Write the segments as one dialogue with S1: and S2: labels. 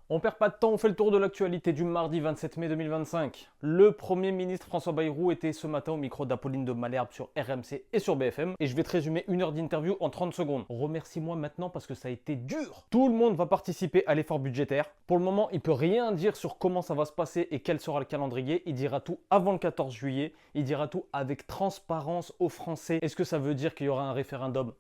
S1: On perd pas de temps, on fait le tour de l'actualité du mardi 27 mai 2025. Le Premier ministre François Bayrou était ce matin au micro d'Apolline de Malherbe sur RMC et sur BFM. Et je vais te résumer une heure d'interview en 30 secondes. Remercie-moi maintenant parce que ça a été dur. Tout le monde va participer à l'effort budgétaire. Pour le moment, il peut rien dire sur comment ça va se passer et quel sera le calendrier. Il dira tout avant le 14 juillet. Il dira tout avec transparence aux Français. Est-ce que ça veut dire qu'il y aura un référendum ?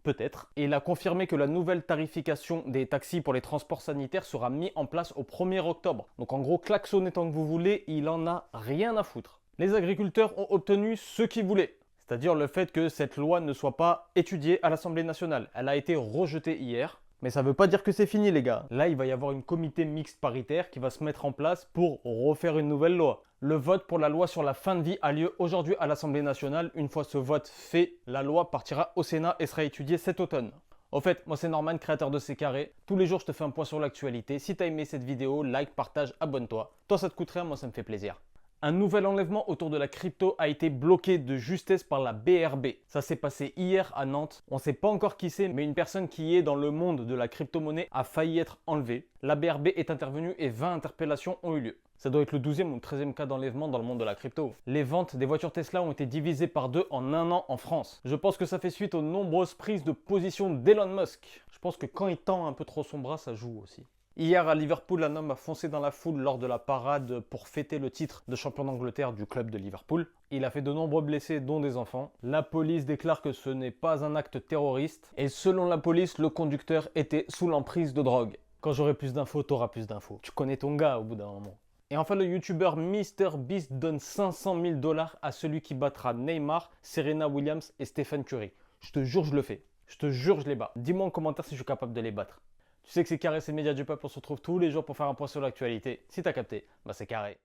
S1: Peut-être. Et il a confirmé que la nouvelle tarification des taxis pour les transports sanitaires sera mise en place au 1er octobre. Donc en gros, klaxonnez tant que vous voulez, il en a rien à foutre. Les agriculteurs ont obtenu ce qu'ils voulaient. C'est-à-dire le fait que cette loi ne soit pas étudiée à l'Assemblée nationale. Elle a été rejetée hier. Mais ça ne veut pas dire que c'est fini les gars. Là, il va y avoir une comité mixte paritaire qui va se mettre en place pour refaire une nouvelle loi. Le vote pour la loi sur la fin de vie a lieu aujourd'hui à l'Assemblée nationale. Une fois ce vote fait, la loi partira au Sénat et sera étudiée cet automne. Au fait, moi c'est Norman, créateur de C'est Carré. Tous les jours, je te fais un point sur l'actualité. Si tu as aimé cette vidéo, like, partage, abonne-toi. Toi, ça te coûte rien, moi ça me fait plaisir. Un nouvel enlèvement autour de la crypto a été bloqué de justesse par la BRB. Ça s'est passé hier à Nantes. On ne sait pas encore qui c'est, mais une personne qui est dans le monde de la crypto-monnaie a failli être enlevée. La BRB est intervenue et 20 interpellations ont eu lieu. Ça doit être le 12e ou le 13e cas d'enlèvement dans le monde de la crypto. Les ventes des voitures Tesla ont été divisées par 2 en un an en France. Je pense que ça fait suite aux nombreuses prises de position d'Elon Musk. Je pense que quand il tend un peu trop son bras, ça joue aussi. Hier à Liverpool, un homme a foncé dans la foule lors de la parade pour fêter le titre de champion d'Angleterre du club de Liverpool. Il a fait de nombreux blessés, dont des enfants. La police déclare que ce n'est pas un acte terroriste. Et selon la police, le conducteur était sous l'emprise de drogue. Quand j'aurai plus d'infos, t'auras plus d'infos. Tu connais ton gars au bout d'un moment. Et enfin, le youtubeur MrBeast donne 500 000 $ à celui qui battra Neymar, Serena Williams et Stephen Curry. Je te jure, je le fais. Je te jure, je les bats. Dis-moi en commentaire si je suis capable de les battre. Tu sais que C'est Carré, c'est le média du peuple, on se retrouve tous les jours pour faire un point sur l'actualité. Si t'as capté, bah c'est carré.